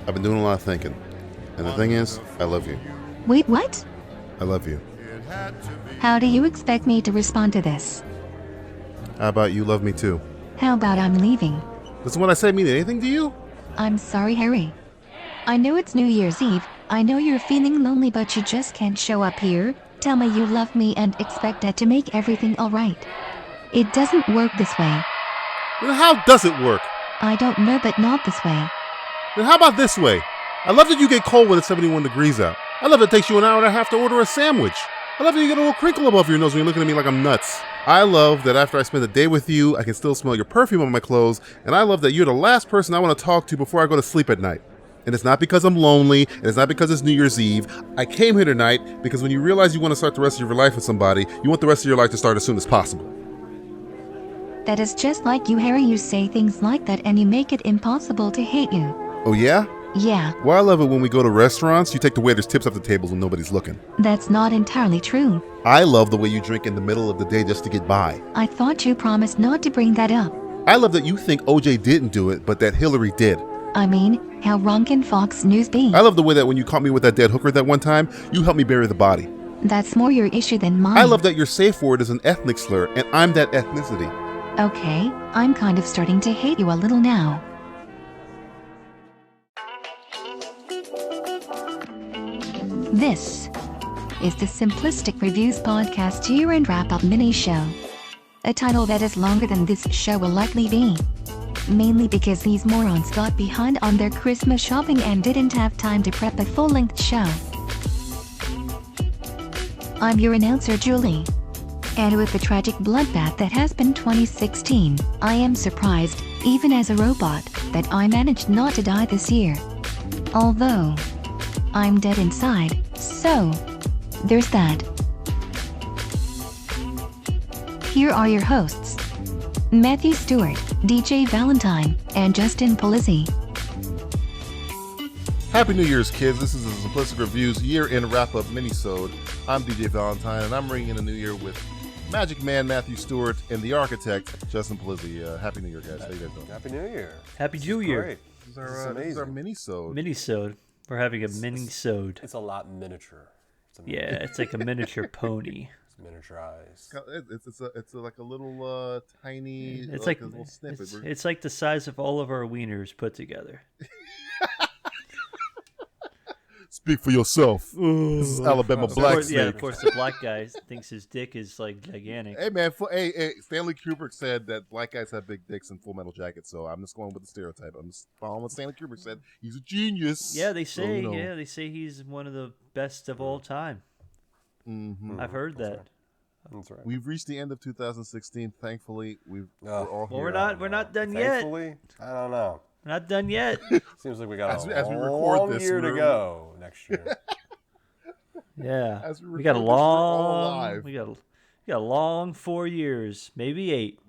I've been doing a lot of thinking. And the thing is, I love you. Wait, what? I love you. How do you expect me to respond to this? How about you love me too? How about I'm leaving? Doesn't what I say mean anything to you? I'm sorry, Harry. I know it's New Year's Eve. I know you're feeling lonely, but you just can't show up here, tell me you love me, and expect that to make everything alright. It doesn't work this way. Then how does it work? I don't know, but not this way. Then how about this way? I love that you get cold when it's 71 degrees out. I love that it takes you an hour and a half to order a sandwich. I love that you get a little crinkle above your nose when you're looking at me like I'm nuts. I love that after I spend the day with you, I can still smell your perfume on my clothes, and I love that you're the last person I want to talk to before I go to sleep at night. And it's not because I'm lonely, and it's not because it's New Year's Eve. I came here tonight because when you realize you want to start the rest of your life with somebody, you want the rest of your life to start as soon as possible. That is just like you, Harry. You say things like that and you make it impossible to hate you. Oh yeah? Yeah, Well, I love it when we go to restaurants, you take the waiter's tips off the tables when nobody's looking. that's not entirely true. I love the way you drink in the middle of the day just to get by. I thought you promised not to bring that up. I love that you think OJ didn't do it, but that Hillary did. I mean, how wrong can Fox News be? I love the way that when you caught me with that dead hooker that one time, you helped me bury the body. That's more your issue than mine. I love that your safe word is an ethnic slur, and I'm that ethnicity. Okay, I'm kind of starting to hate you a little now. This is the Simplistic Reviews Podcast Year-End Wrap-Up Mini-Show. A title that is longer than this show will likely be. Mainly because these morons got behind on their Christmas shopping and didn't have time to prep a full-length show. I'm your announcer, Julie. And with the tragic bloodbath that has been 2016, I am surprised, even as a robot, that I managed not to die this year. Although, I'm dead inside, so there's that. Here are your hosts, Matthew Stewart, DJ Valentine, and Justin Polizzi. Happy New Year's, kids. This is the Simplistic Reviews year-end wrap-up mini-sode. I'm DJ Valentine, and I'm ringing in the new year with Magic Man Matthew Stewart and the architect Justin Polizzi. Happy New Year, guys. How you guys doing? Happy New Year. Happy New Year. Great. This is our mini-sode. Mini-sode. We're having a mini-sode. It's a lot miniature. Yeah, it's like a miniature pony. It's miniaturized. It's like a little tiny. It's like like a little snippet. it's like the size of all of our wieners put together. Speak for yourself. This is Alabama Black Snake. Yeah, of course, the black guy thinks his dick is like gigantic. Hey man, hey, Stanley Kubrick said that black guys have big dicks in Full Metal Jacket, so I'm just going with the stereotype. I'm just following what Stanley Kubrick said. He's a genius. Yeah, they So, say. you know. Yeah, they say he's one of the best of all time. Mhm. I've heard that. That's right. We've reached the end of 2016. Thankfully, we're all Well, here. we're not done yet. Thankfully, I don't know. We're not done yet. Seems like we got As we record long this, year to we're- go next year. Yeah, As we we got a record this, we're all long. alive. We got a long 4 years, maybe 8,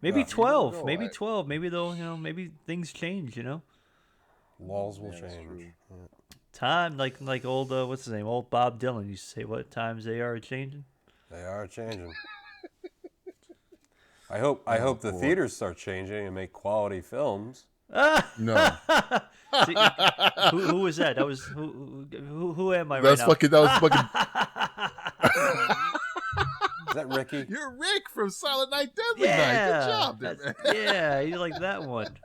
maybe Yeah, 12, you never know. maybe 12. Maybe they'll, maybe things change. Laws will Yeah, that's change. true. Time, like old what's his name, old Bob Dylan used to say, "What times they are changing." They are changing. I hope the boy. theaters start changing and make quality films. No, See, who was that? That was who am I that was right now? fucking. That was fucking. Is that Ricky? You're Rick from Silent Night, Deadly Night. Yeah, Good job, there, man. yeah, you like that one.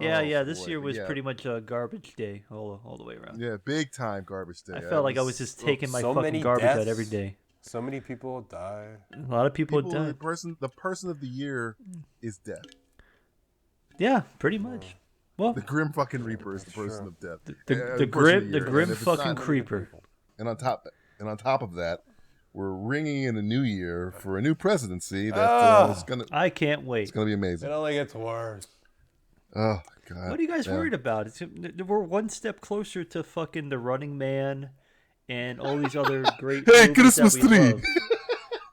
Yeah, Oh, yeah. This boy, year was yeah. pretty much a garbage day all the way around. Yeah, big time garbage day. I felt like I was just taking my so fucking many garbage out deaths. every day. So many people die. A lot of people the died. person of the year is death. Yeah, pretty much. Well, The Grim fucking Reaper is the person of death. the person of the grim year. grim And if it's fucking not- creeper. And on top of that, we're ringing in a new year for a new presidency that is gonna I can't wait. it's gonna be amazing. It only gets worse. Oh God! What are you guys Yeah. worried about? We're one step closer to fucking The Running Man and all these other great Hey, movies Christmas that we tree! love.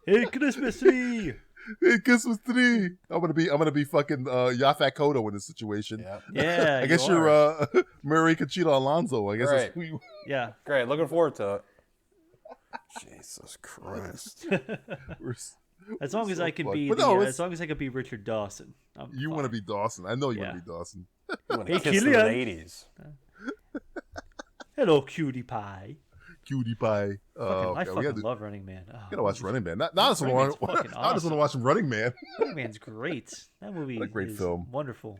Hey, Christmas tree! Hey, Christmas tree! I'm gonna be fucking Yaphet Kotto in this situation. Yeah. Yeah, I guess you you're are. Murray Conchita Alonso. I guess that's Right. who you. Yeah. Great. Looking forward to it. Jesus Christ. We're, As long as so I can fucked. be, But no, as long as I can be Richard Dawson. you want to be Dawson. I know you Yeah. want to be Dawson. You want to Hey, kiss them in Killian. the 80s. Hello, cutie pie. Cutie pie. I Okay, we fucking love Running Man. Oh, gotta watch Running Man. Not just Running want Man's fucking I just want to watch Running Man. Running Man's great. That movie What a great is film. wonderful.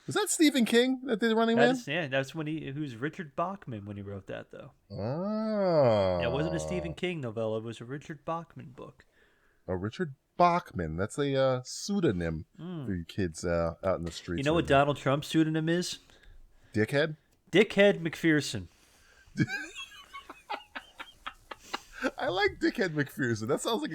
Was that Stephen King that did Running Man? That's when who's Richard Bachman when he wrote that though. Oh. Yeah, it wasn't a Stephen King novella. It was a Richard Bachman book. Oh, Richard Bachman. That's a pseudonym for you kids out in the streets. You know what Donald Trump's pseudonym is? Dickhead? Dickhead McPherson. I like Dickhead McPherson. That sounds like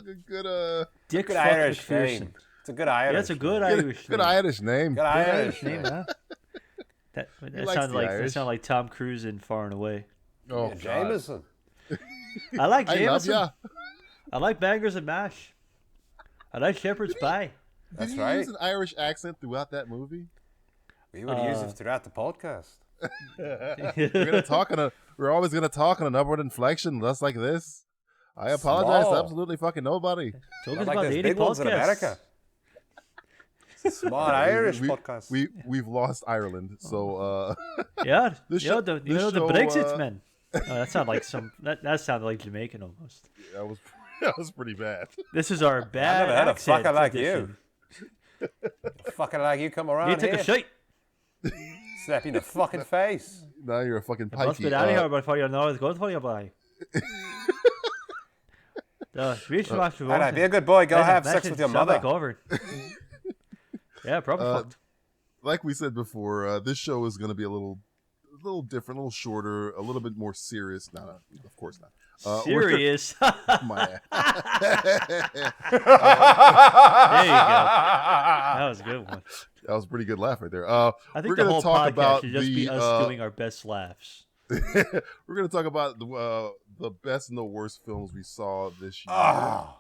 a good Dick Good fuck Irish McPherson. name. It's a good Irish. Yeah, it's a good name. Irish good name. Irish name. Good Irish Name, name. huh? That likes sounds the like Irish. Tom Cruise in Far and Away. Oh, Yeah, God. Jameson. I like I love Jameson. ya. I like bangers and mash. I like shepherd's pie. That's Did you right. use an Irish accent throughout that movie? We would use it throughout the podcast. We're always gonna talk in an upward inflection, just like this. I apologize to Small. absolutely fucking nobody. Told Not us like about those 80 big ones in podcasts. America. It's a small Irish we, podcast. We've lost Ireland, so Yeah, This you know show- the this show, Brexit man. Oh, that sounded like that sounded like Jamaican almost. that was pretty bad. This is our bad never had a accent fucker like edition. Fucking like you come around You took here, a shite. slap you in the fucking face. Now you're a fucking Must pikey. be out of here before you know it's good for you, boy. Alright, be a good boy. Go have sex with your mother. Covered. Yeah, probably fucked. Like we said before, this show is going to be a little different, a little shorter, a little bit more serious. No, of course not. Serious. My There you go. That was a good one. that was a pretty good laugh right there. I we're think the going whole to talk podcast about should just be us doing our best laughs. we're going to talk about the best and the worst films we saw this year. Oh,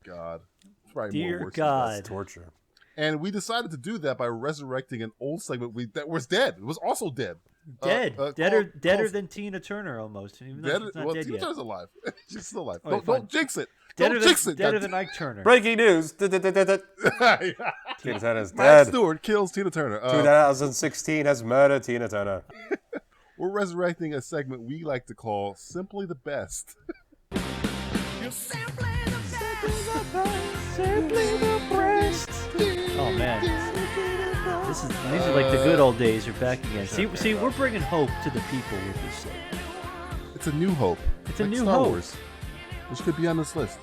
God, it's probably more Dear worse than best. God. torture. And we decided to do that by resurrecting an old segment that was dead. It was also dead. Deader called- than Tina Turner almost. Even though Dead, she's not well, dead Tina yet. Turner's alive. She's still alive. Okay, Don't fine. jinx it. Deader Don't than, jinx it. deader God than Ike Turner. Breaking news. Tina Turner's Matt dead. Stewart kills Tina Turner. 2016 has murdered Tina Turner. We're resurrecting a segment we like to call Simply the Best. Oh man, these are like the good old days are back again. See, we're bringing hope to the people with this segment. It's a new hope. It's a like new Star hope. Wars, which could be on this list.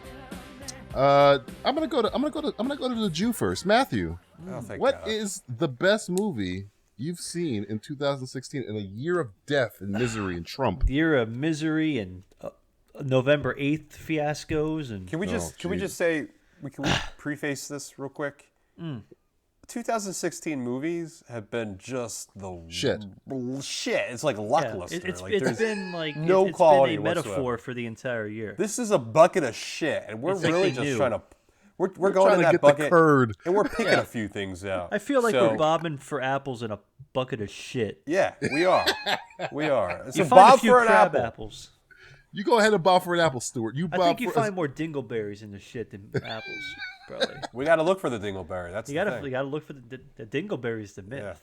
I'm gonna go to the Jew first. Matthew, Oh, thank what God. is the best movie you've seen in 2016 in a year of death and misery and Trump? The year of misery and November 8th fiascos and Can we just say can we preface this real quick? 2016 movies have been just the Shit. Shit. It's like lackluster. It's there's been like no it's quality been a metaphor whatsoever. for the entire year. This is a bucket of shit, and we're It's like really they just knew. trying to. We're Trying going in to that get bucket, the curd. and we're picking a few things out. I feel like So, we're bobbing for apples in a bucket of shit. Yeah, we are. We are. So You find a bob few for an crab apple. apples. You go ahead and bob for an apple, Stuart. I think you find more dingleberries in the shit than apples, probably. We got to look for the dingleberry. That's You the gotta thing. look for the dingleberries. The myth. Yeah,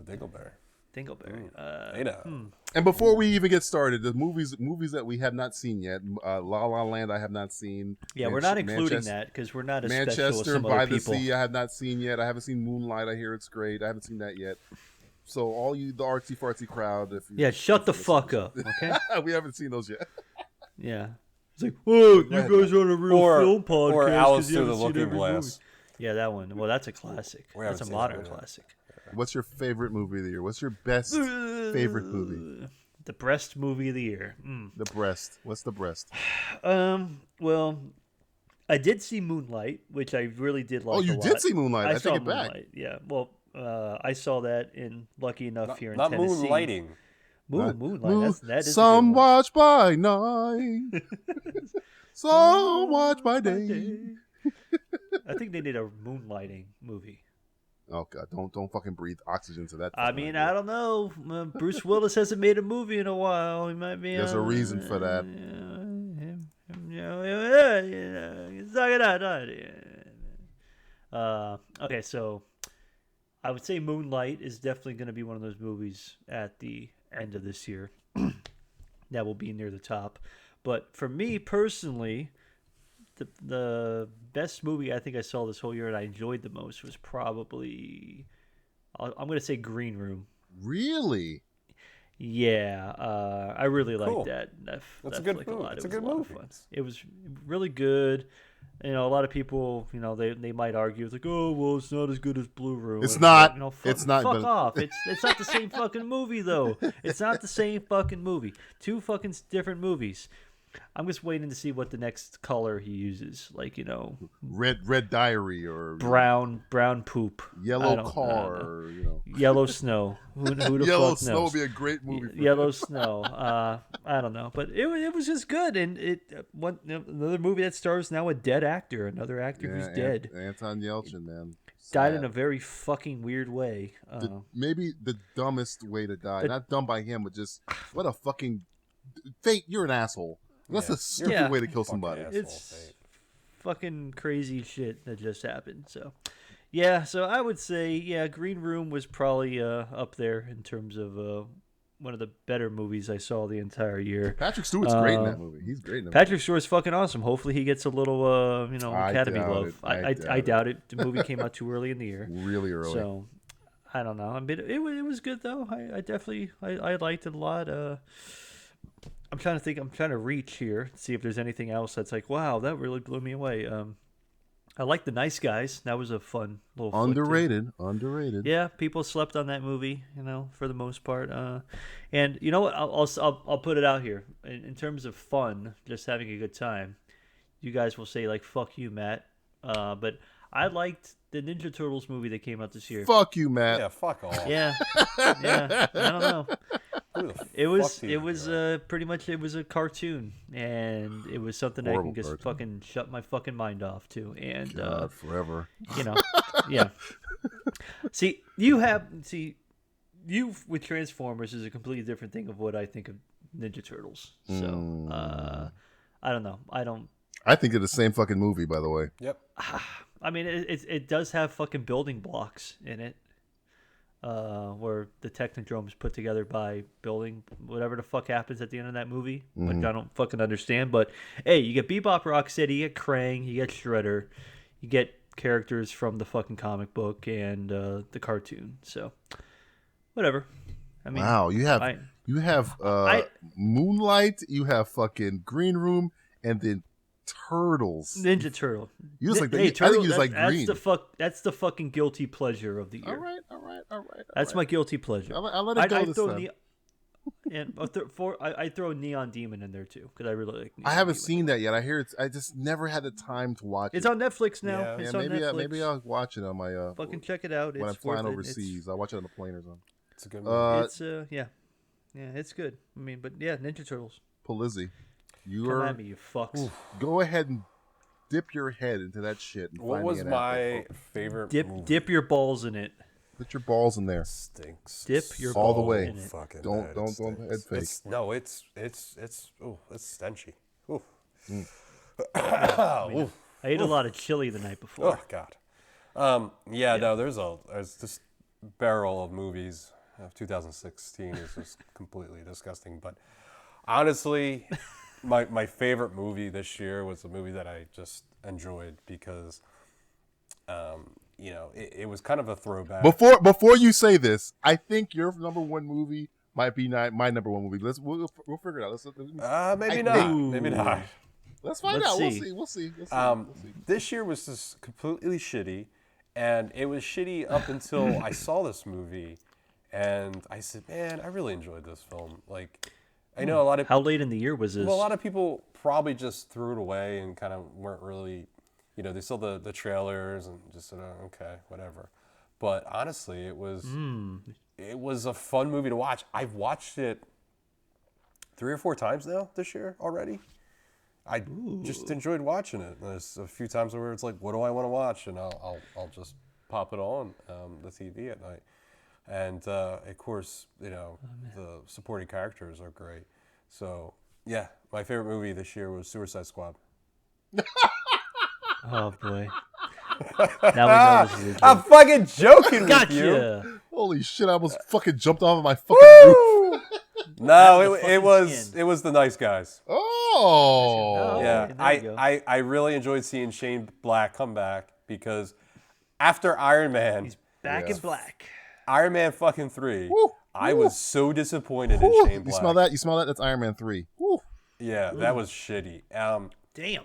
the dingleberry. Dingleberry. You know. And before we even get started, the movies that we have not seen yet, La La Land I have not seen. Yeah, we're not including Manchester- that because we're not as special as Manchester some by other the people. Sea I have not seen yet. I haven't seen Moonlight. I hear it's great. I haven't seen that yet. So all you, the artsy fartsy crowd, if you, Yeah, shut the fuck up, okay? we haven't seen those yet. Yeah. It's like, whoa, you guys are on a real film podcast. Or 'cause Alice you Through the haven't seen Looking every Glass. movie." Yeah, that one. Well, that's a classic. We That's haven't a seen that modern one yet. classic. What's your favorite movie of the year? What's your best favorite movie? The breast movie of the year. The Breast. What's The Breast? Well, I did see Moonlight, which I really did like. Oh, you a did lot. see Moonlight. I saw take it back. Moonlight. Yeah. Well, I saw that in lucky enough here in Not Tennessee. moonlighting. Moonlight. That is a Some good one. watch by night. Some watch by day. I think they did a moonlighting movie. Oh God! Don't fucking breathe oxygen to that. I fucking mean, idea. I don't know. Bruce Willis hasn't made a movie in a while. He might be. There's a reason for that. Okay, so I would say Moonlight is definitely going to be one of those movies at the end of this year that will be near the top. But for me personally, the best movie I think I saw this whole year and I enjoyed the most was probably I'm going to say Green Room. Really? Yeah, I really Cool. liked that. That's a that good flick movie. a lot. It's It a was good lot of movie. fun. It was really good. You know, a lot of people, you know, they might argue it's like, oh, well, it's not as good as Blue Room. It's And not. like, you know, It's not, Fuck but- off. It's not the same fucking movie though. It's not the same fucking movie. Two fucking different movies. I'm just waiting to see what the next color he uses. Like, you know, Red Diary or brown poop. I Yellow don't- I Car, don't know. or, you know. Yellow Snow. Who the Yellow fuck Snow knows? would be a great movie. For Yellow Snow. I don't know, but it was just good. And another movie that stars now a dead actor, another actor who's dead, Anton Yelchin, man. died Sad. in a very fucking weird way. Maybe the dumbest way to die. Not dumb by him, but just what a fucking fate. You're an asshole. That's a stupid Yeah. way to kill Fucking somebody. asshole, It's Fate. fucking crazy shit that just happened. So, yeah. So I would say, yeah, Green Room was probably up there in terms of one of the better movies I saw the entire year. Patrick Stewart's great in that movie. He's great in that Patrick Stewart's fucking awesome. Hopefully he gets a little, I Academy doubt love. it. I doubt it. The movie came out too early in the year. movie. Really early. So I don't know. I mean, it was good though. I definitely I liked it a lot. I'm trying to reach here, see if there's anything else that's like, wow, that really blew me away. I like The Nice Guys. That was a fun little flick, too. Underrated. Yeah, people slept on that movie, you know, for the most part. And you know what? I'll put it out here in terms of fun, just having a good time. You guys will say like, "Fuck you, Matt," but I liked the Ninja Turtles movie that came out this year. Fuck you, Matt. Yeah, fuck off. Yeah, yeah. I don't know. Who the It was fuck do you think you are? pretty much it was a cartoon, and it was something I Horrible can just cartoon. fucking shut my fucking mind off to. And God, forever. you know, yeah. You with Transformers is a completely different thing of what I think of Ninja Turtles. So I don't know. I think it's the same fucking movie, by the way. Yep. I mean, it does have fucking building blocks in it. Where the Technodrome is put together by building whatever the fuck happens at the end of that movie, which I don't fucking understand. But hey, you get Bebop, Rocksteady, you get Krang, you get Shredder, you get characters from the fucking comic book and the cartoon. So whatever. I mean, Wow, you have I- Moonlight, you have fucking Green Room, and then Turtles. Ninja Turtle. You just like the- hey, I think you just like green. That's the fucking guilty pleasure of the year. All right. That's my guilty pleasure. I'll let it go this time. I throw Neon Demon in there too because I really like. Neon I haven't Demon. seen that yet. I hear it's. I just never had the time to watch It's it. on Netflix now. Yeah. It's Yeah, on maybe Netflix. I'll watch it on my Fucking check it out. when I'm It's flying worth it. overseas. I'll watch it on the plane or something. It's a good movie. It's yeah, it's good. I mean, but yeah, Ninja Turtles. Polizzi, you Come are at me, you fucks. go ahead and dip your head into that shit. And What find me was an my apple. favorite movie? Dip your balls in it. Put your balls in there. Stinks. Dip your All the balls way. in it. Fucking Don't- bad. don't- It don't stinks. head fake. It's stenchy. Ooh. I Ooh. ate a lot of chili the night before. Oh God. No, there's this barrel of movies of 2016 is just completely disgusting. But honestly, my favorite movie this year was a movie that I just enjoyed because, it was kind of a throwback. Before you say this, I think your number one movie might be my number one movie. We'll figure it out. Maybe I not. think- Maybe not. Let's find Let's out. see. We'll see. This year was just completely shitty, and it was shitty up until I saw this movie, and I said, "Man, I really enjoyed this film." Like, I know a lot of How late in the year was this? well, a lot of people probably just threw it away and kind of weren't really, they saw the trailers and just said, oh, "Okay, whatever." But honestly, it was a fun movie to watch. I've watched it 3 or 4 times now this year already. I just enjoyed watching it. There's a few times where it's like, what do I want to watch? And I'll just pop it on the TV at night. And of course, the supporting characters are great. So yeah, my favorite movie this year was Suicide Squad. Oh boy. Now we know this is a I'm joke. fucking joking with you. Gotcha. Holy shit! I almost fucking jumped off of my fucking roof. No, the it fucking was skin. it was the nice guys. Oh. Okay, Yeah, there you go. I really enjoyed seeing Shane Black come back because after Iron Man, Back in black. Iron Man fucking 3, Woo, I woo. was so disappointed in Woo. Shane You Black. smell that? You smell that? That's Iron Man 3. Woo. Yeah, that was shitty. Damn.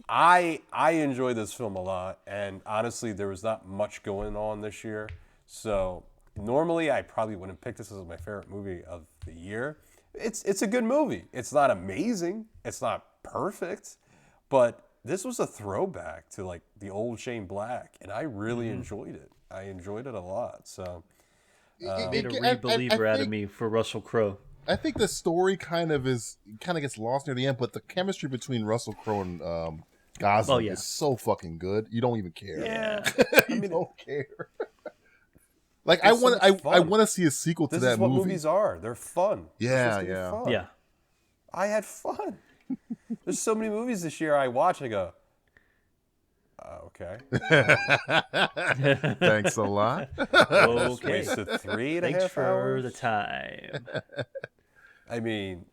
I enjoyed this film a lot, and honestly, there was not much going on this year. So normally, I probably wouldn't pick this as my favorite movie of the year. It's a good movie. It's not amazing. It's not perfect, but this was a throwback to like the old Shane Black, and I really enjoyed it. I enjoyed it a lot. So Made a I re-believer out of think- me for Russell Crowe. I think the story kind of gets lost near the end, but the chemistry between Russell Crowe and Gosling yeah. is so fucking good. You don't even care. yeah, You don't care. Like I It's so want, much I fun. want to see a sequel to this that is what movie. movies are. They're fun. They're Yeah, supposed to be yeah. fun. Yeah. I had fun. There's so many movies this year I watch. I go, okay. Thanks a lot. Okay. Wasted 3.5 Thanks for hours. the time. I mean,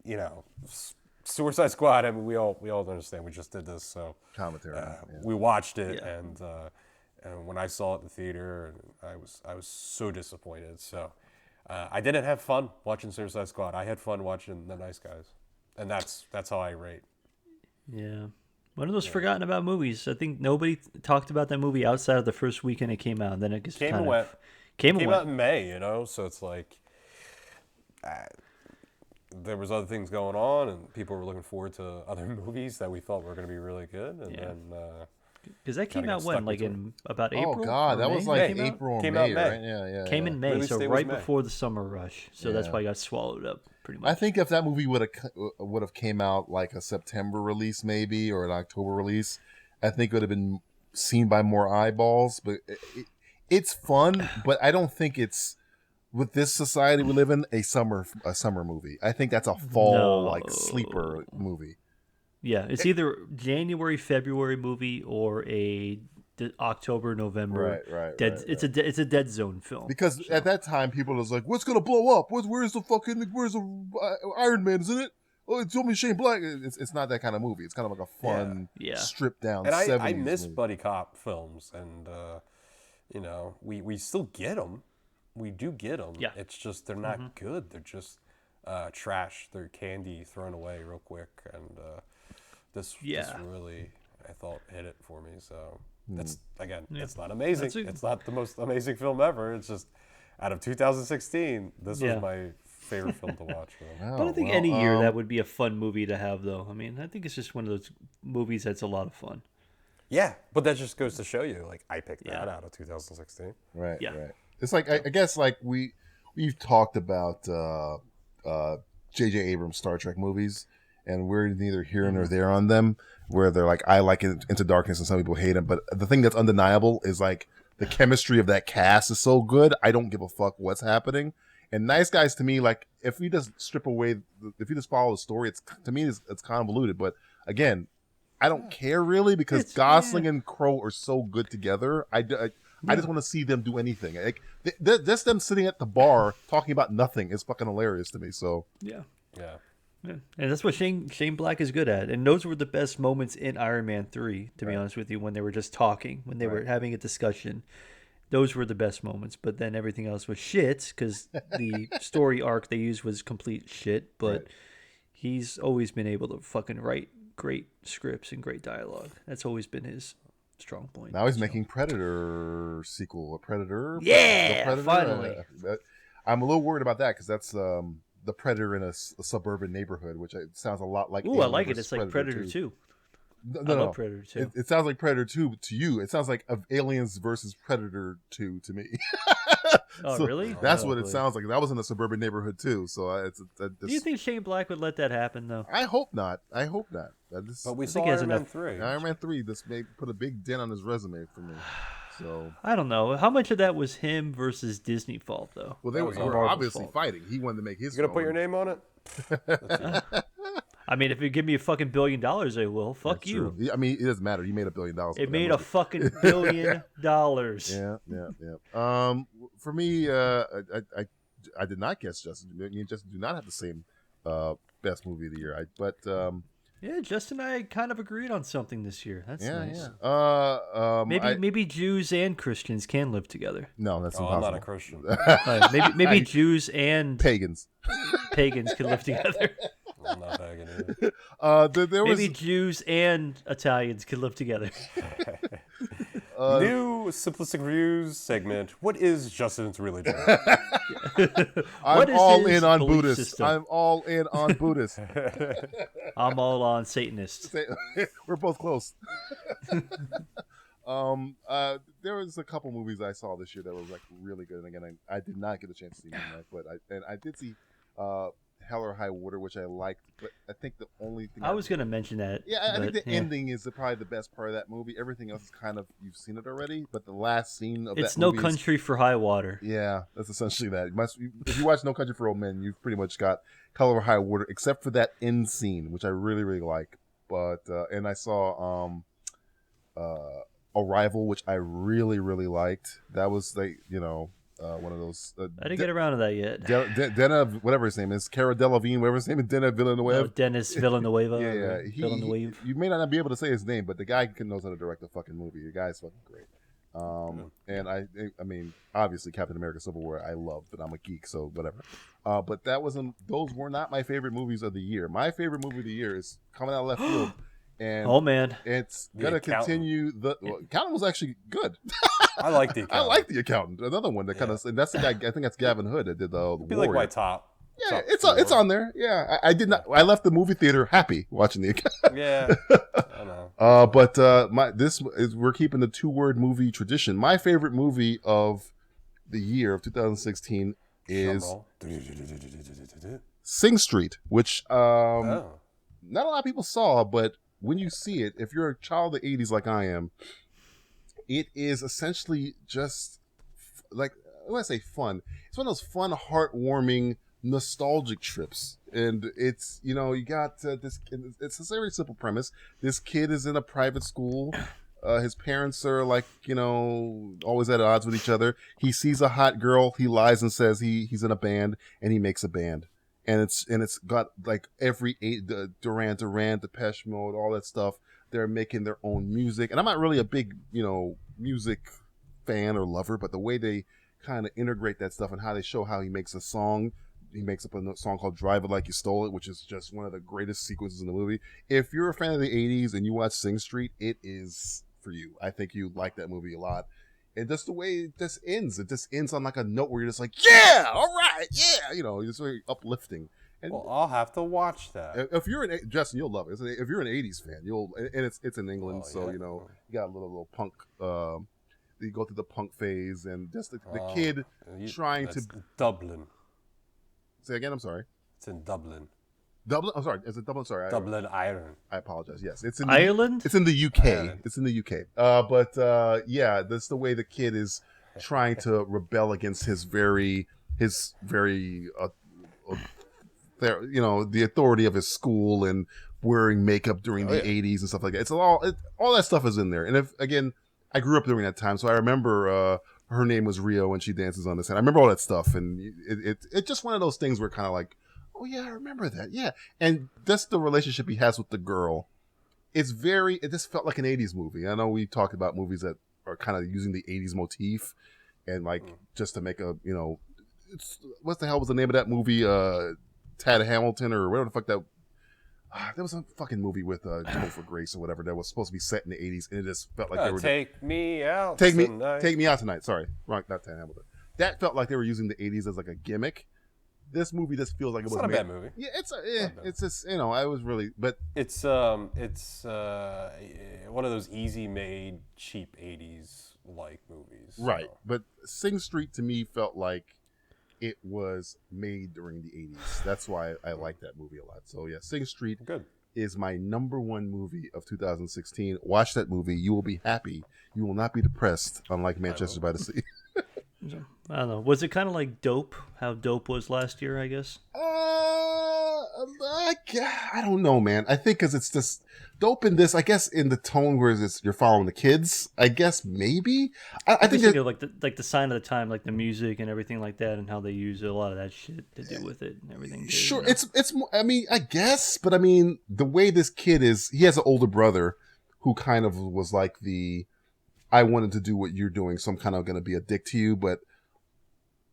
Suicide Squad. I mean, we all understand. We just did this, so Commentary. yeah. we watched it, Yeah. and when I saw it in the theater, I was so disappointed. So I didn't have fun watching Suicide Squad. I had fun watching The Nice Guys, and that's how I rate. Yeah. One of those forgotten about movies. I think nobody talked about that movie outside of the first weekend it came out. And then it just Came kind and of went. Came and Came went. out in May, so it's like there was other things going on, and people were looking forward to other movies that we thought were going to be really good, and Yeah. then Because that came Kinda out got when, stuck like between- in about Oh April. God, or that May? was like Came out- April or came out May, May. right? Yeah. Came in May, Release so date was right May. before the summer rush. So that's Yeah. why I got swallowed up pretty much. I think if that movie would have came out like a September release maybe or an October release, I think it would have been seen by more eyeballs. But it's fun, but I don't think it's with this society we live in a summer movie. I think that's a fall like sleeper movie. Yeah, it's either January, February movie or a October, November. Right. It's a dead zone film. Because at that time people was like, "What's gonna blow up? Where's the Iron Man? Isn't it? Oh, it's only Shane Black." It's not that kind of movie. It's kind of like a fun, Yeah. stripped down. and 70s I miss movie. buddy cop films, and we still get them. We do get them. Yeah. It's just they're not good. They're just trash. They're candy thrown away real quick, and this really I thought hit it for me. So it's it's not amazing. It's not the most amazing film ever. It's just out of 2016, this Yeah. was my favorite film to watch. So. But I think any year that would be a fun movie to have, though. I mean, I think it's just one of those movies that's a lot of fun. Yeah, but that just goes to show you, like I picked Yeah. that out of 2016. Right. Yeah. Right. It's like I guess like we've talked about J.J. Abrams Star Trek movies, and we're neither here nor there on them. Where they're like, I like Into Darkness, and some people hate him. But the thing that's undeniable is like the chemistry of that cast is so good. I don't give a fuck what's happening. And Nice Guys to me, like if you just strip away, if you just follow the story, it's convoluted. But again, I don't care really because Gosling and Crowe are so good together. I just want to see them do anything. Like just them sitting at the bar talking about nothing is fucking hilarious to me. So Yeah. Yeah. Yeah. And that's what Shane Black is good at. And those were the best moments in Iron Man 3, to be honest with you, when they were just talking, when they were having a discussion. Those were the best moments. But then everything else was shit because the story arc they used was complete shit. But he's always been able to fucking write great scripts and great dialogue. That's always been his strong point. now he's making Predator sequel, a Predator. Yeah, The Predator. finally. I'm a little worried about that because that's the Predator in a suburban neighborhood, which sounds a lot like. Ooh, I Alien like it. versus It's like Predator 2. No, I love Predator 2. It sounds like Predator 2 to you. It sounds like of Aliens versus Predator 2 to me. Oh, So really? That's Oh, what it boy. sounds like. That was in a suburban neighborhood too. So Do you think Shane Black would let that happen, though? I hope not. I hope not. But we I saw think he has Iron Man enough- 3. Iron Man 3 this may put a big dent on his resume for me. So I don't know. How much of that was him versus Disney fault, though? well, they That was were Marvel's obviously fault. fighting. He wanted to make his. You gonna put your film. name on it? I mean, if you give me a fucking $1 billion, I will. Fuck That's you. true. I mean, it doesn't matter. You made $1 billion. It made a fucking $1 billion. Yeah. For me, I did not guess Justin. Me and Justin do not have the same best movie of the year. Yeah, Justin and I kind of agreed on something this year. That's nice. Yeah. Maybe Jews and Christians can live together. No, that's I'm impossible. not a Christian. Maybe Jews and Pagans. pagans can live together. I'm not pagan either. There was Maybe Jews and Italians can live together. New Simplistic Reviews segment. What is Justin's religion? I'm What is all his in on belief Buddhist. system? I'm all in on Buddhist. I'm all on Satanists. We're both close. There was a couple movies I saw this year that was like really good, and again, I did not get a chance to see them, but I did see Hell or High Water, which I liked, but I think the only thing I was going to mention that. I think the ending is probably the best part of that movie. Everything else is kind of, you've seen it already, but the last scene of It's that No movie Country for High Water. yeah, that's essentially that. If you watch No Country for Old Men, you've pretty much got Hell or High Water, except for that end scene, which I really, really like. But and I saw Arrival, which I really, really liked. That was like, one of those. I didn't get around to that yet. Dena, whatever his name is, Cara Delevingne, whatever his name is, Dena Villanueva. Dennis Villanueva. Yeah. Villanueva. You may not be able to say his name, but the guy knows how to direct a fucking movie. The guy's fucking great. And I mean, obviously Captain America: Civil War I love, but I'm a geek, so whatever. But those were not my favorite movies of the year. My favorite movie of the year is coming out of left field. And Oh man, it's The gonna Accountant. continue. Accountant was actually good. I like the I Accountant. like The Accountant. Another one that kind of, and that's the guy. I think that's Gavin Hood that did the Be Warrior. like White Top. Yeah, Top it's four. on there. Yeah, I did not. I left the movie theater happy watching The Accountant. Yeah, I know. But we're keeping the 2-word movie tradition. My favorite movie of the year of 2016 is Drum roll. Sing Street, which Oh. not a lot of people saw, but when you see it, if you're a child of the 80s like I am, it is essentially just like, when I say fun, it's one of those fun, heartwarming, nostalgic trips. And it's, you got this, it's a very simple premise. This kid is in a private school. His parents are like, always at odds with each other. He sees a hot girl. He lies and says he's in a band, and he makes a band. And it's got like Duran Duran, Depeche Mode, all that stuff. They're making their own music, and I'm not really a big music fan or lover, but the way they kind of integrate that stuff and how they show how he makes a song. He makes up a song called "Drive It Like You Stole It," which is just one of the greatest sequences in the movie. If you're a fan of the '80s and you watch Sing Street, it is for you. I think you like that movie a lot. And just the way it just ends on like a note where you're just like, yeah, all right, yeah, it's very uplifting. And Well, I'll have to watch that. if you're Justin, you'll love it. If you're an '80s fan, and it's in England, Oh, so yeah. you got a little punk. You go through the punk phase, and just the Oh, kid trying to That's Dublin. say again. I'm sorry, It's in Dublin. Dublin. I'm sorry, is it Dublin? Sorry, Dublin, Ireland. I apologize. Yes, it's in Ireland. It's in the UK. Ireland. It's in the UK. Yeah, that's the way the kid is trying to rebel against his very the authority of his school and wearing makeup during the 80s and stuff like that. It's all that stuff is in there. And I grew up during that time, so I remember her name was Rio when she dances on the set. I remember all that stuff, and it's just one of those things where kind of like, oh yeah, I remember that. Yeah, and that's the relationship he has with the girl. It just felt like an 80s movie. I know we talked about movies that are kind of using the 80s motif and like just to make what the hell was the name of that movie? Tad Hamilton or whatever the fuck that. There was a fucking movie with Topher Grace or whatever that was supposed to be set in the 80s, and it just felt like they were Take me out. Take tonight. me out tonight. Sorry, wrong, not Tad Hamilton. That felt like they were using the 80s as like a gimmick. This movie just feels like It's it was not a made. bad movie. Yeah, it's just I was really, but It's one of those easy made, cheap '80s like movies. right. So. But Sing Street to me felt like it was made during the 80s. That's why I like that movie a lot. So yeah, Sing Street Good. is my number one movie of 2016. Watch that movie. You will be happy. You will not be depressed, unlike Manchester by the Sea. I don't know. Was it kind of like Dope? How Dope was last year, I guess. I I don't know, man. I think because it's just dope in this. I guess in the tone where you're following the kids. I guess maybe. I think of like the sign of the time, like the music and everything like that, and how they use a lot of that shit to do with it and everything. Too, sure, you know? it's. I mean, I guess, but I mean, the way this kid is, he has an older brother who kind of was like I wanted to do what you're doing, so I'm kind of going to be a dick to you, but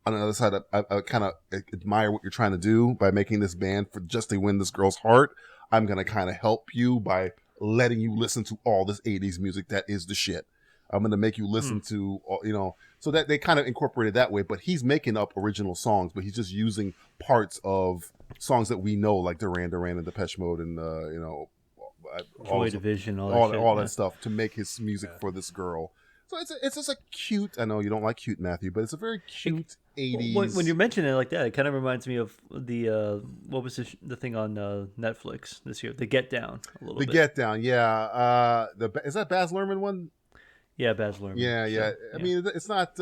on the other side, I kind of admire what you're trying to do by making this band for just to win this girl's heart. I'm going to kind of help you by letting you listen to all this 80s music that is the shit. I'm going to make you listen to, so that they kind of incorporated that way, but he's making up original songs, but he's just using parts of songs that we know, like Duran Duran and Depeche Mode and, Joy Division, all that stuff to make his music for this girl. So it's just a cute. I know you don't like cute, Matthew, but it's a very cute 80s. When you mention it like that, it kind of reminds me of the what was the thing on Netflix this year? The Get Down a little bit. The Get Down, yeah. Is that Baz Luhrmann one? Yeah, Baz Luhrmann. Yeah. So, I mean, it's not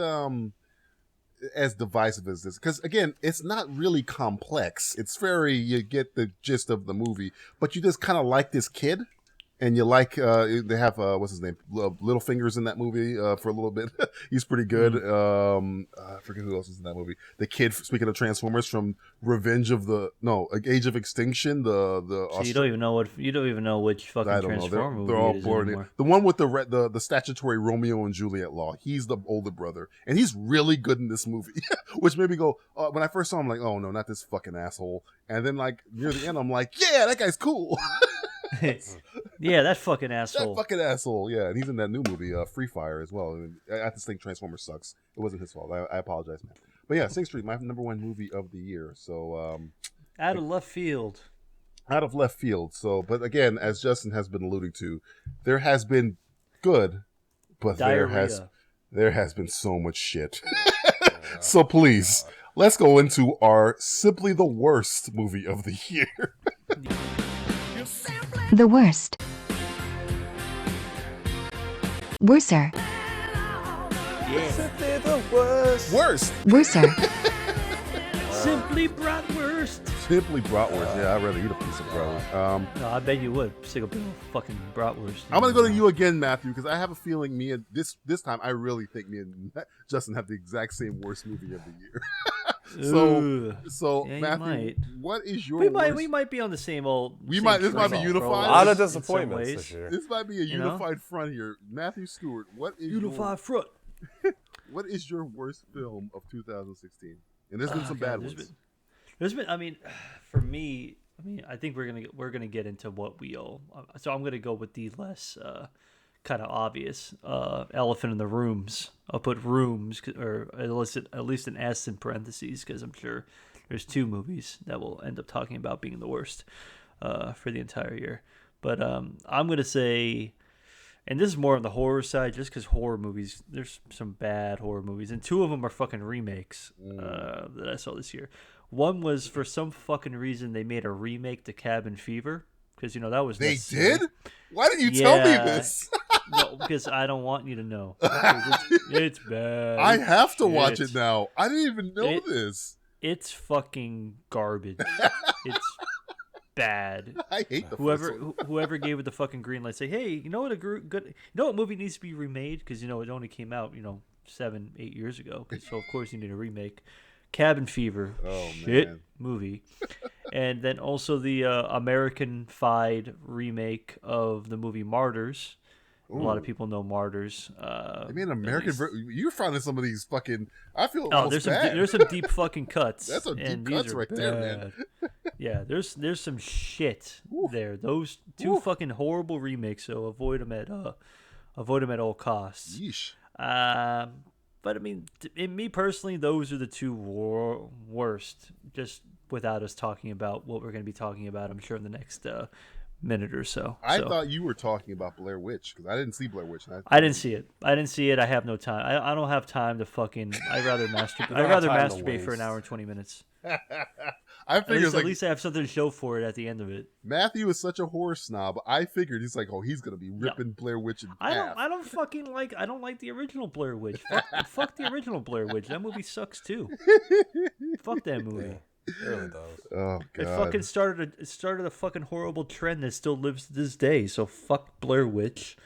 as divisive as this because again, it's not really complex. It's you get the gist of the movie, but you just kind of like this kid. And you like, they have, what's his name? Little Fingers in that movie for a little bit. He's pretty good. I forget who else is in that movie. The kid, speaking of Transformers, from Age of Extinction. So you don't even know which fucking Transformer movie they're all it is blurred. anymore. The one with the statutory Romeo and Juliet law. He's the older brother. And he's really good in this movie. Which made me go, when I first saw him, I'm like, oh no, not this fucking asshole. And then like near the end, I'm like, yeah, that guy's cool. Yeah, that fucking asshole. That fucking asshole, yeah. And he's in that new movie, Free Fire, as well. And I just think Transformers sucks. It wasn't his fault. I apologize, man. But yeah, Sing Street, my number one movie of the year. So out of left field. Out of left field. So, but again, as Justin has been alluding to, there has been good, but Diarrhea. there has been so much shit. So please, let's go into our simply the worst movie of the year. The worst. Worser. Simply the worst. Worst. Worser. Simply bratwurst. Simply bratwurst. Yeah, I'd rather eat a piece of bratwurst. No, I bet you would. Stick a big old fucking bratwurst. I'm gonna go to you again, Matthew, because I have a feeling me and this time I really think me and Justin have the exact same worst movie of the year. So yeah, Matthew, what is your? We might be on the same old. This might be unified. A lot of in some disappointments ways. this year. This might be a unified front here. Matthew Stewart, what is Unified front. What is your worst film of 2016? And there's been some bad ones. There's been. I mean, for me, I think we're gonna get into what we all. So I'm gonna go with the less kind of obvious elephant in the rooms. I'll put rooms or at least an S in parentheses because I'm sure there's two movies that we'll end up talking about being the worst for the entire year. But I'm gonna say. And this is more on the horror side, just because horror movies, there's some bad horror movies. And two of them are fucking remakes that I saw this year. One was, for some fucking reason, they made a remake to Cabin Fever. Because, that was They necessary. did? Why didn't you tell me this? No, because I don't want you to know. It's bad. I have to watch it now. I didn't even know this. It's fucking garbage. It's bad. I hate the whoever gave it the fucking green light. Say, hey, you know what movie needs to be remade? Because it only came out 7-8 years ago. So of course you need a remake. Cabin Fever, movie, and then also the American-fied remake of the movie Martyrs. Ooh. A lot of people know Martyrs. I mean, American. You're finding some of these fucking. I feel. There's some deep fucking cuts. That's some deep cuts right there, man. Yeah, there's some shit there. Those two fucking horrible remakes. So avoid them at all costs. Yeesh. But I mean, in me personally, those are the two worst. Just without us talking about what we're going to be talking about, I'm sure in the next minute or so. I thought you were talking about Blair Witch because I didn't see Blair Witch. I didn't see it. I have no time. I don't have time to fucking. I'd rather masturbate for an hour and 20 minutes. I figured at least I have something to show for it at the end of it. Matthew is such a horror snob. I figured he's like, he's gonna be ripping Blair Witch in half. I don't like the original Blair Witch. Fuck the original Blair Witch. That movie sucks too. Fuck that movie. It really does. Oh It god. fucking started a fucking horrible trend that still lives to this day. So fuck Blair Witch.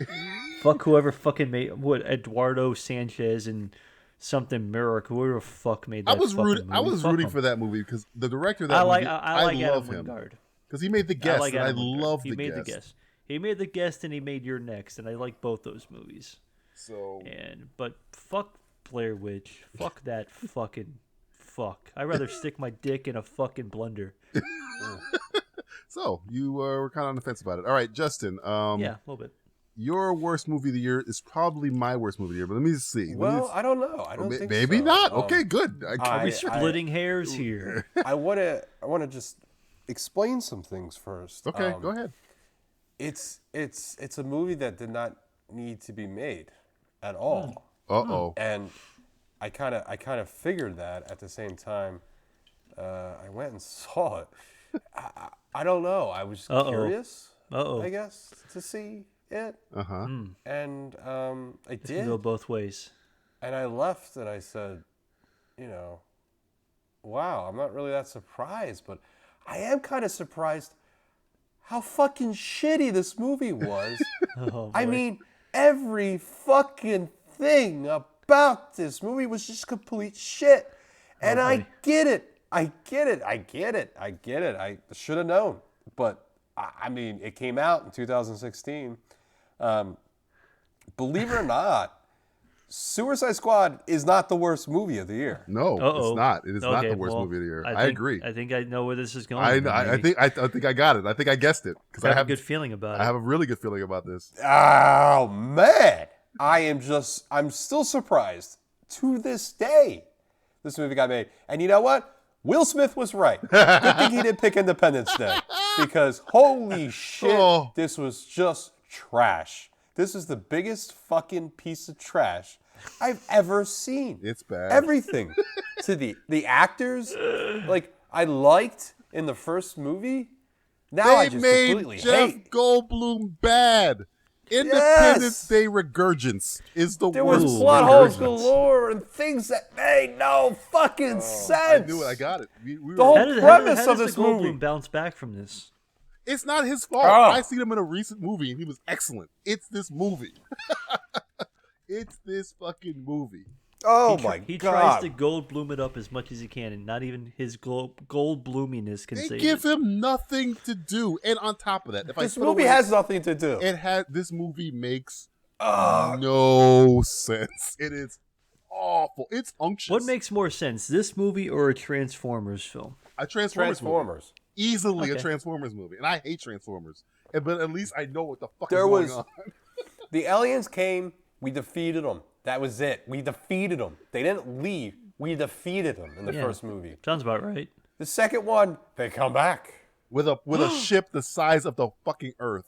Fuck whoever fucking made Eduardo Sanchez and something Merrick, whoever the fuck made that. I was fucking movie. Fuck rooting him. for that movie because the director of that I like movie, I like love Adam him Wingard. because he made The Guest, like and I Adam Wingard. love He The made Guest. The Guest. He made The Guest and he made You're Next, and I like both those movies. So But fuck Blair Witch. Fuck that fucking fuck. I'd rather stick my dick in a fucking blender. So you were kind of on the fence about it. All right, Justin. Yeah, a little bit. Your worst movie of the year is probably my worst movie of the year, but let me see. Well, I don't know. I don't think maybe so. not. Okay, good. Are we splitting hairs here? I want to just explain some things first. Okay, go ahead. It's a movie that did not need to be made at all. Uh-oh. And I kind of figured that at the same time. I went and saw it. I don't know. I was curious, I guess, to see it. Uh-huh. And I It can did. go both ways. And I left and I said, wow, I'm not really that surprised, but I am kind of surprised how fucking shitty this movie was. I mean, every fucking thing about this movie was just complete shit. And I get it. I should have known. But, I mean, it came out in 2016. Believe it or not, Suicide Squad is not the worst movie of the year. No, it's not. It is not the worst well, movie of the year. I think- agree. I think I know where this is going. I think I got it. I think I guessed it because I I have have a good feeling about I it. have a really good feeling about this. Oh, man. I'm still surprised to this day this movie got made. And you know what? Will Smith was right. Good thing he didn't pick Independence Day because holy shit, this was just trash. This is the biggest fucking piece of trash I've ever seen. It's bad. Everything. To the actors, like I liked in the first movie. Now I They just made completely Jeff hate. Goldblum bad. Independence Day regurgence is the There worst. was plot holes regurgence. galore and things that made no fucking I sense. knew it. I got it. We The were, whole How premise does of the this Goldblum movie. bounce back from this? it's not his fault. Oh. I seen him in a recent movie and he was excellent. It's this movie. It's this fucking movie. Oh He my He god! tries to Goldblum it up as much as he can, and not even his Goldbluminess can They save give it. him nothing to do, and on top of that, if This I put movie away- has nothing to do. this movie makes no sense. It is awful. It's unctuous. What makes more sense, this movie or a Transformers film? a Transformers movie. Transformers. Easily a Okay. Transformers movie, and I hate Transformers. But at least I know what the fuck There is going was- on. The aliens came. We defeated them. That was it. We defeated them. They didn't leave. We defeated them in the Yeah. first movie. Sounds about right. The second one, they come back. with a ship the size of the fucking Earth,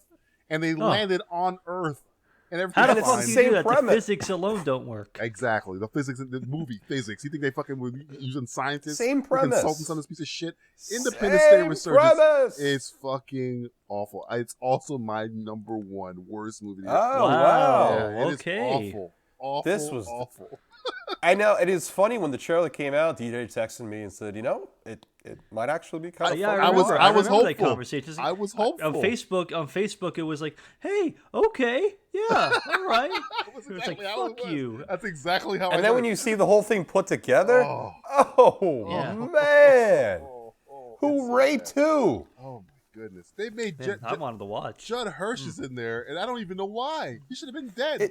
and they landed on Earth, and How everything's the it's fuck the do fine. you same do that? premise. The physics alone don't work. Exactly, the physics, the movie physics. You think they fucking were using scientists, Same or premise. consultants on this piece of shit? Independence Day Same Resurgence premise. is fucking awful. It's also my number one worst movie. of the Oh year. wow! Yeah, it is okay. awful. Awful. This was- awful. I know it is funny when the trailer came out. DJ texted me and said, it might actually be kind of Yeah, fun. I was remember that hopeful. conversation. I was hopeful. On Facebook, it was like, "Hey, okay, yeah, all right." It was exactly like, how it "Fuck was. you." That's exactly how. And I then did when it. you see the whole thing put together, Yeah. man, it's hooray so bad. too! Oh my goodness, they made Man, I wanted to watch. Judd Hirsch is in there, and I don't even know why. He should have been dead.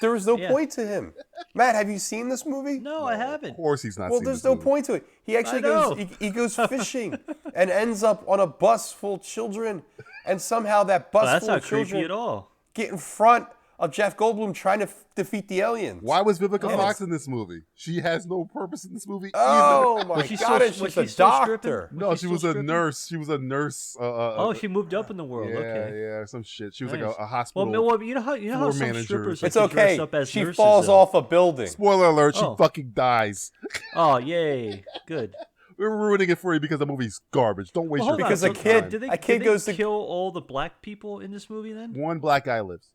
There was no Yeah. point to him. Matt, have you seen this movie? No, I Of haven't. course, he's not. Well, seen there's this no movie. point to it. He actually I know. goes. He goes fishing and ends up on a bus full of children, and somehow that bus Well, that's full not of creepy children at all. get in front of Jeff Goldblum trying to defeat the aliens. Why was Vivica And Fox it's- in this movie? She has no purpose in this movie Oh my Was she god! still- and was she's a she still stripping? doctor. either. No, Was she she was still a stripping? nurse. She was a nurse. Oh, she moved up in the world. yeah, Okay. yeah, some shit. She was Nice. like a hospital. Well, you know how floor some manager or strippers It's like to okay. dress up as She nurses, falls though. off a building. Spoiler alert: Oh. she fucking dies. Oh, yay! Good. We're ruining it for you because the movie's garbage. Don't waste Well, your hold on. Because a So, kid- did they, a kid did goes they to- kill all the black people in this movie then? One black guy lives.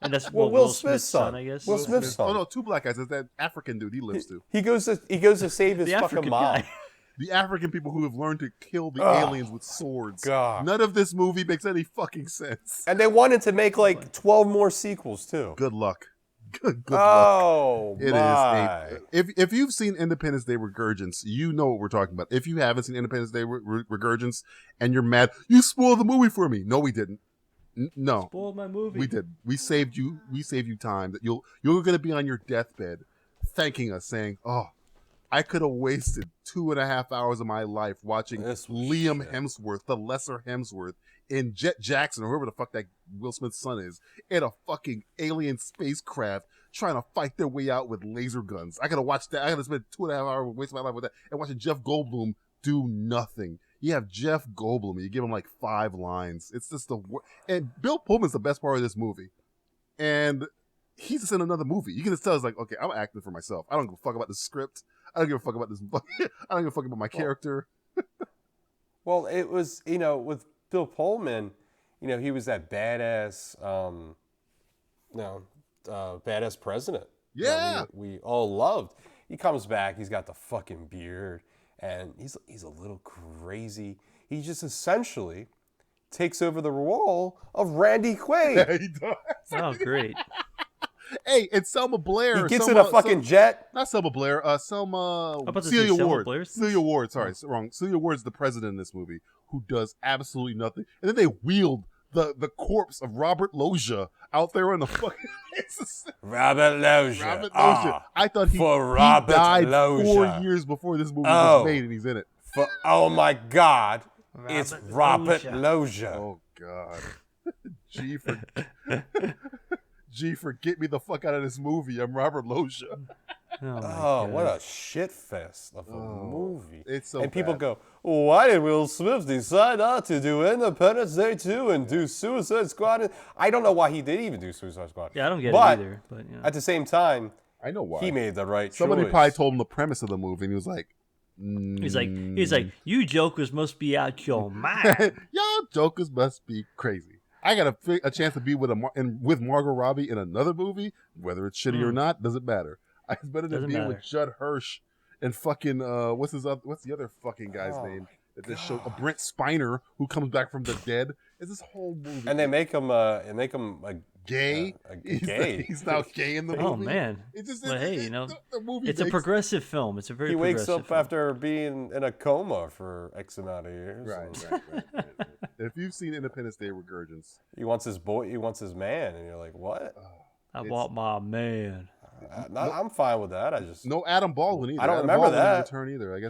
And that's Well, Will Will Smith's son. I guess. Will Smith's son. Oh no, two black guys. It's that African dude. He lives too. He goes to save his the fucking African mom. guy. The African people who have learned to kill the aliens with swords. God. None of this movie makes any fucking sense. And they wanted to make like 12 more sequels too. Good luck. Good luck. Oh It my! is if you've seen Independence Day Regurgence, you know what we're talking about. If you haven't seen Independence Day Regurgence and you're mad, you spoiled the movie for me. No, we didn't. No, Spoiled my movie. we did. We saved you. We saved you time that you're going to be on your deathbed, thanking us, saying, "Oh, I could have wasted 2.5 hours of my life watching Liam Hemsworth, the lesser Hemsworth, in Jet Jackson, or whoever the fuck that Will Smith's son is, in a fucking alien spacecraft trying to fight their way out with laser guns. I could have watched that. I could have spent 2.5 hours wasting my life with that and watching Jeff Goldblum do nothing. You have Jeff Goldblum, and you give him like 5 lines. It's just and Bill Pullman's the best part of this movie. And he's just in another movie. You can just tell it's like, okay, I'm acting for myself. I don't give a fuck about the script. I don't give a fuck about this. I don't give a fuck about my character. Well, it was, with Bill Pullman, he was that badass, badass president. Yeah. We all loved. He comes back. He's got the fucking beard, and he's a little crazy. He just essentially takes over the role of Randy Quaid. He does. Oh, great. Hey, it's Selma Blair. He gets in a fucking jet. Not Selma Blair. Selma. about to Celia say Selma Ward. Blair's- Celia Ward. Sorry, wrong. Celia Ward's the president in this movie who does absolutely nothing. And then they wheeled the corpse of Robert Loggia out there on the fucking. Robert Loggia. Robert Loggia. I thought he died Loggia. 4 years before this movie was made, and he's in it. Oh my God. It's Robert Loggia. Loggia. Oh God. G for get me the fuck out of this movie. I'm Robert Loggia. Oh, what a shit fest of a movie. It's so and people bad. go, why did Will Smith decide not to do Independence Day 2 and do Suicide Squad? I don't know why he did even do Suicide Squad. Yeah, I don't get But it either. But at the same time, I know why. he made the right Somebody choice. probably told him the premise of the movie, and he was like, he's like, you jokers must be out your mind. y'all jokers must be crazy. I got a chance to be with with Margot Robbie in another movie, whether it's shitty or not, doesn't matter. It's better than being with Judd Hirsch and fucking what's the other fucking guy's name that this show? Brent Spiner, who comes back from the dead. It's this whole movie. And they make him gay. Gay. He's now gay in the movie. Oh man! It's just, Well, hey, the movie it's a progressive film. It's a very. He wakes progressive up film. after being in a coma for X amount of years. Right. If you've seen Independence Day Regurgence, He wants his boy. He wants his man, and you're like, what? I want my man. I'm fine with that. I just no Adam Baldwin either. I don't Adam remember Baldwin didn't that. return either. I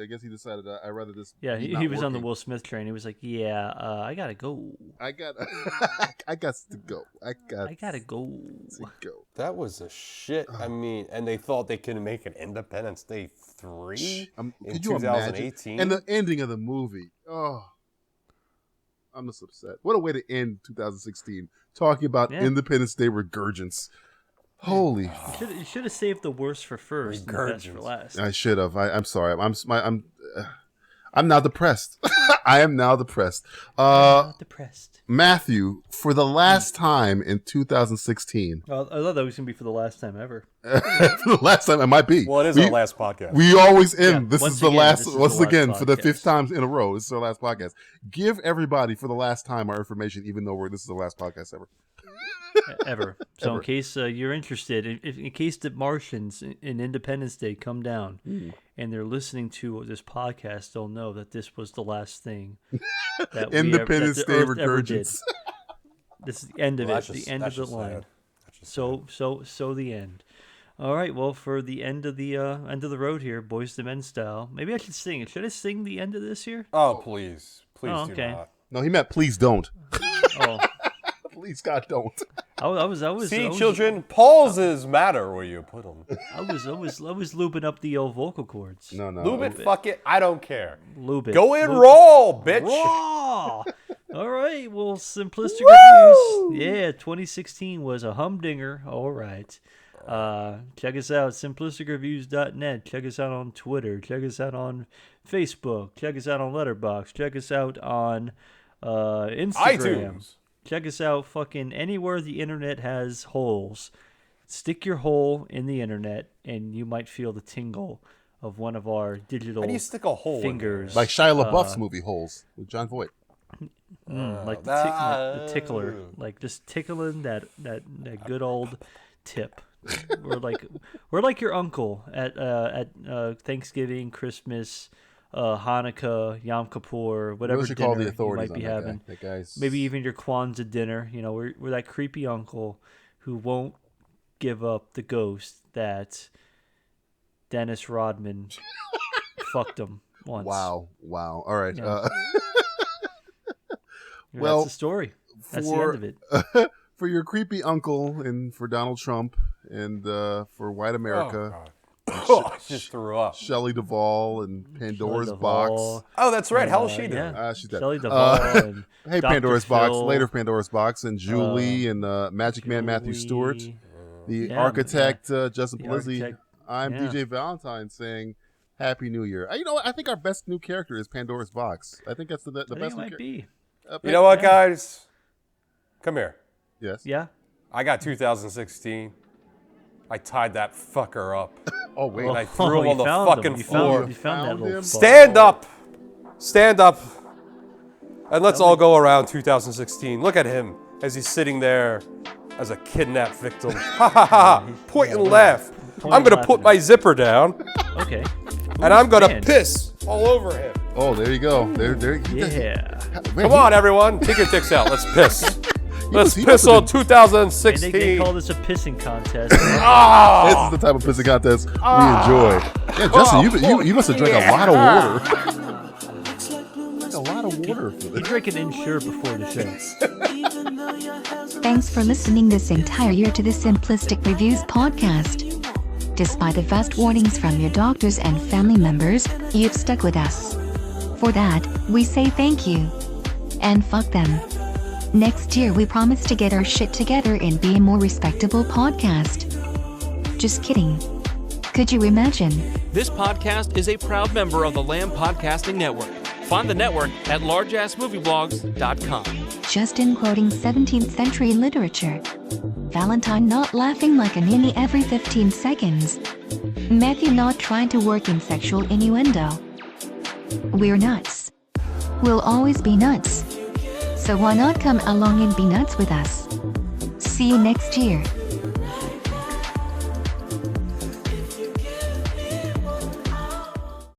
guess he decided I'd rather this. Yeah, be he not was on the working. Will Smith train. He was like, "Yeah, I gotta go. I got to go. I gotta go." to go. that was a shit. I mean, and they thought they could make an Independence Day 3 in Could you imagine? 2018. And the ending of the movie. Oh, I'm just upset. What a way to end 2016. Talking about Independence Day Regurgence. Holy. You should have saved the worst for first, and the best for Regurgence. last. I should have. I'm sorry. I'm now depressed. I am now depressed. Not depressed. Matthew, for the last time in 2016. Well, I thought that was gonna be for the last time ever. For the last time, it might be. well, it is our last podcast. We always end. Yeah, this once is the again, last. this is the Once last again, for the podcast. 5th time in a row, this is our last podcast. Give everybody for the last time our information, even though this is the last podcast ever. Ever. So Ever. in case you're interested, in case the Martians in Independence Day come down and they're listening to this podcast, they'll know that this was the last thing that Independence that the Day Earth ever did. Regurgence. This is the end of Well, it. that's The end of the just line. sad. That's just sad. So the end. All right. Well, for the end of the road here, Boys to Men style. Maybe I should sing it. Should I sing the end of this here? Oh, please do okay. not. No, he meant please don't. Oh, Please God don't. I was. See, I was, children, pauses matter where you put them. I was lubing up the old vocal cords. No. Lube it, fuck it, I don't care. Lube it. Go in Lube- raw, bitch. Raw. All right. Well, Simplistic Reviews. Yeah, 2016 was a humdinger. All right. Check us out, simplisticreviews.net. Check us out on Twitter. Check us out on Facebook. Check us out on Letterboxd. Check us out on Instagram. iTunes. Check us out fucking anywhere the internet has holes. Stick your hole in the internet and you might feel the tingle of one of our digital How do you stick a hole fingers. Like Shia LaBeouf's movie Holes with John Voight. Like the tickler, like just tickling that good old tip. we're like your uncle at Thanksgiving, Christmas, Hanukkah, Yom Kippur, whatever should dinner call the you authorities might be on that having. guy. That guy's... Maybe even your Kwanzaa dinner. You know, we're that creepy uncle who won't give up the ghost that Dennis Rodman fucked him once. Wow. All right. Yeah. Well, that's the story. That's the end of it. For your creepy uncle and for Donald Trump and for white America, I just threw up. Shelley Duvall and Pandora's Box. Oh, that's right. How is she doing? She's dead. Shelley Duvall and Hey, Dr. Pandora's Box. Phil, Later Pandora's Box and Julie and Magic Man Matthew Stewart. The architect, Justin Polizzi. I'm DJ Valentine saying Happy New Year. You know what? I think our best new character is Pandora's Box. I think that's the best new character. Might be. You know what, guys? Come here. Yes. Yeah. I got 2016. I tied that fucker up. Oh, wait. And I threw him you on the found fucking him. floor. You found that little fuck. Stand up. And let's all go around 2016. Look at him as he's sitting there as a kidnapped victim. Ha ha ha. Point and laugh. I'm going to put my zipper down. Okay. And I'm going to piss all over him. Oh, there you go. Yeah. Come on, everyone. Take your dicks out. Let's piss. Let's he piss must have on been- 2016. They call this a pissing contest. This is the type of pissing contest we enjoy. Yeah, Justin, you must have drank a lot of water. Drank a lot of water for You this. drink an Ensure before the show. Thanks for listening this entire year to the Simplistic Reviews podcast. Despite the vast warnings from your doctors and family members, you've stuck with us. For that, we say thank you. And fuck them. Next year we promise to get our shit together and be a more respectable podcast. Just kidding. Could you imagine? This podcast is a proud member of the Lamb Podcasting Network. Find the network at largeassmovieblogs.com. Justin quoting 17th century literature. Valentine not laughing like a ninny every 15 seconds. Matthew not trying to work in sexual innuendo. We're nuts. We'll always be nuts. So why not come along and be nuts with us? See you next year.